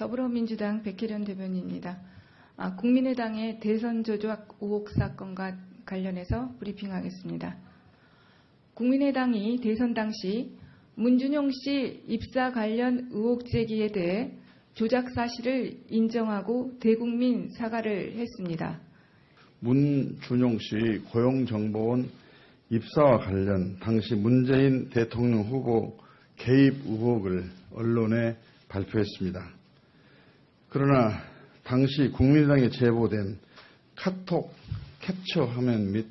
더불어민주당 백혜련 대변인입니다. 국민의당의 대선 조작 의혹 사건과 관련해서 브리핑하겠습니다. 국민의당이 대선 당시 문준용 씨 입사 관련 의혹 제기에 대해 조작 사실을 인정하고 대국민 사과를 했습니다. 문준용 씨 고용정보원 입사와 관련 당시 문재인 대통령 후보 개입 의혹을 언론에 발표했습니다. 그러나 당시 국민의당에 제보된 카톡 캡처 화면 및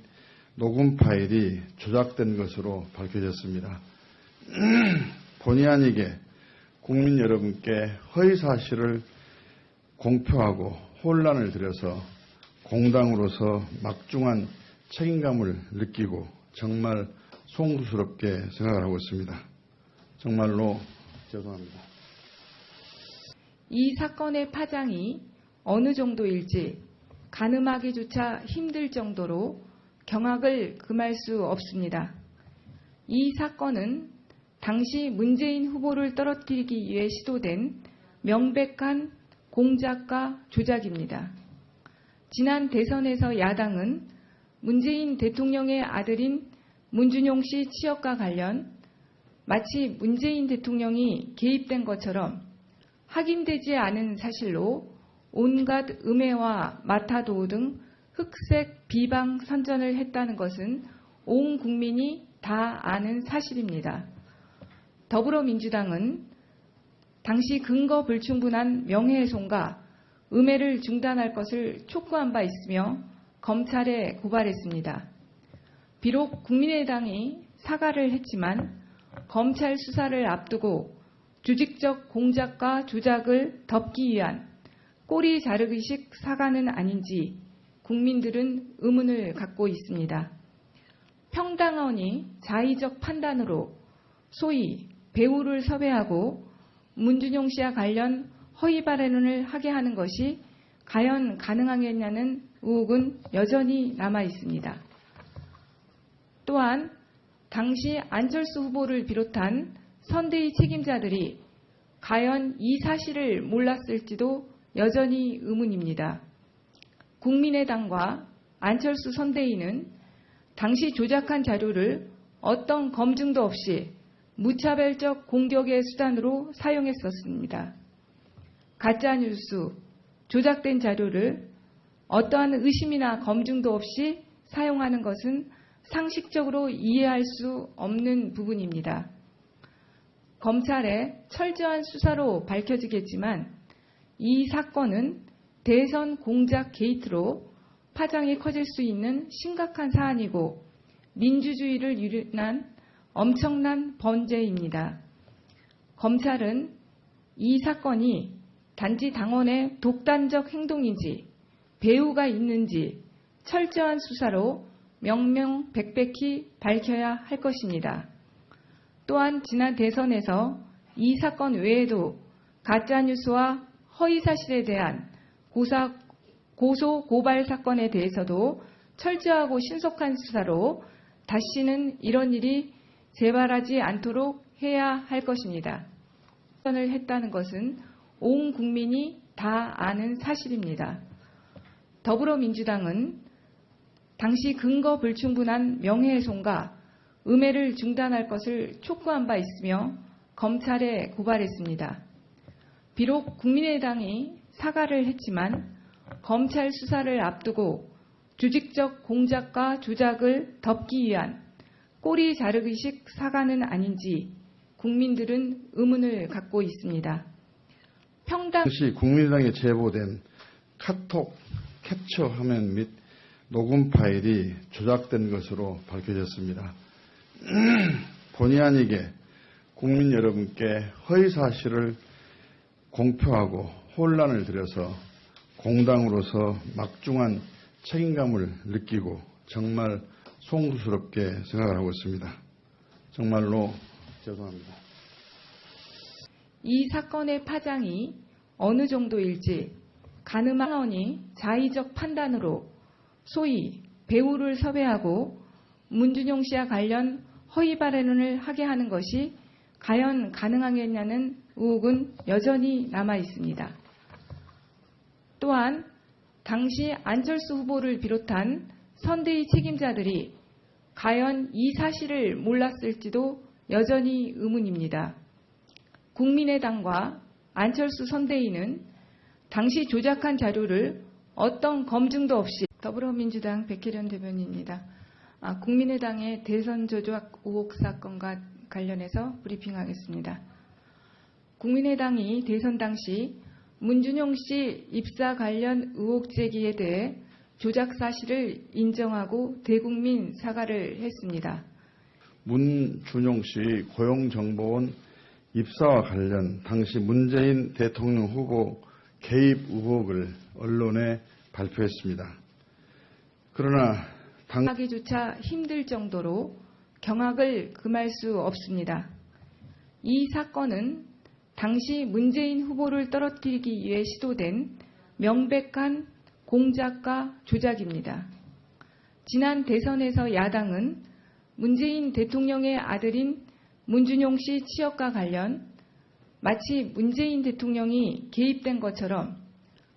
녹음 파일이 조작된 것으로 밝혀졌습니다. 본의 아니게 국민 여러분께 허위 사실을 공표하고 혼란을 드려서 공당으로서 막중한 책임감을 느끼고 정말 송구스럽게 생각을 하고 있습니다. 정말로 죄송합니다. 이 사건의 파장이 어느 정도일지 가늠하기조차 힘들 정도로 경악을 금할 수 없습니다. 이 사건은 당시 문재인 후보를 떨어뜨리기 위해 시도된 명백한 공작과 조작입니다. 지난 대선에서 야당은 문재인 대통령의 아들인 문준용 씨 취업과 관련 마치 문재인 대통령이 개입된 것처럼 확인되지 않은 사실로 온갖 음해와 마타도우 등 흑색 비방 선전을 했다는 것은 온 국민이 다 아는 사실입니다. 더불어민주당은 당시 근거 불충분한 명예훼손과 음해를 중단할 것을 촉구한 바 있으며 검찰에 고발했습니다. 비록 국민의당이 사과를 했지만 검찰 수사를 앞두고 조직적 공작과 조작을 덮기 위한 꼬리 자르기식 사과는 아닌지 국민들은 의문을 갖고 있습니다. 평당원이 자의적 판단으로 소위 배우를 섭외하고 문준용 씨와 관련 허위 발언을 하게 하는 것이 과연 가능하겠냐는 의혹은 여전히 남아 있습니다. 또한 당시 안철수 후보를 비롯한 선대위 책임자들이 과연 이 사실을 몰랐을지도 여전히 의문입니다. 국민의당과 안철수 선대위는 당시 조작한 자료를 어떤 검증도 없이 무차별적 공격의 수단으로 사용했었습니다. 가짜뉴스, 조작된 자료를 어떠한 의심이나 검증도 없이 사용하는 것은 상식적으로 이해할 수 없는 부분입니다. 검찰의 철저한 수사로 밝혀지겠지만 이 사건은 대선 공작 게이트로 파장이 커질 수 있는 심각한 사안이고 민주주의를 유린한 엄청난 범죄입니다. 검찰은 이 사건이 단지 당원의 독단적 행동인지 배후가 있는지 철저한 수사로 명명백백히 밝혀야 할 것입니다. 또한 지난 대선에서 이 사건 외에도 가짜뉴스와 허위사실에 대한 고소 고발 사건에 대해서도 철저하고 신속한 수사로 다시는 이런 일이 재발하지 않도록 해야 할 것입니다. 선을 했다는 것은 온 국민이 다 아는 사실입니다. 더불어민주당은 당시 근거 불충분한 명예훼손과 음해를 중단할 것을 촉구한 바 있으며 검찰에 고발했습니다. 비록 국민의당이 사과를 했지만 검찰 수사를 앞두고 조직적 공작과 조작을 덮기 위한 꼬리 자르기식 사과는 아닌지 국민들은 의문을 갖고 있습니다. 당시 국민의당에 제보된 카톡 캡처 화면 및 녹음 파일이 조작된 것으로 밝혀졌습니다. 본의 아니게 국민 여러분께 허위 사실을 공표하고 혼란을 드려서 공당으로서 막중한 책임감을 느끼고 정말 송구스럽게 생각을 하고 있습니다. 정말로 죄송합니다. 이 사건의 파장이 어느 정도일지 가늠하니 자의적 판단으로 소위 배우를 섭외하고 문준용 씨와 관련 허위 발언을 하게 하는 것이 과연 가능하겠냐는 의혹은 여전히 남아 있습니다. 또한 당시 안철수 후보를 비롯한 선대위 책임자들이 과연 이 사실을 몰랐을지도 여전히 의문입니다. 국민의당과 안철수 선대위는 당시 조작한 자료를 어떤 검증도 없이 더불어민주당 백혜련 대변인입니다. 국민의당의 대선 조작 의혹 사건과 관련해서 브리핑하겠습니다. 국민의당이 대선 당시 문준용 씨 입사 관련 의혹 제기에 대해 조작 사실을 인정하고 대국민 사과를 했습니다. 문준용 씨 고용정보원 입사와 관련 당시 문재인 대통령 후보 개입 의혹을 언론에 발표했습니다. 그러나 하기조차 힘들 정도로 경악을 금할 수 없습니다. 이 사건은 당시 문재인 후보를 떨어뜨리기 위해 시도된 명백한 공작과 조작입니다. 지난 대선에서 야당은 문재인 대통령의 아들인 문준용 씨 취업과 관련 마치 문재인 대통령이 개입된 것처럼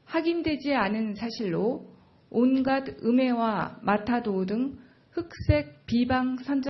확인되지 않은 사실로 온갖 음해와 마타도우 등 흑색 비방 선전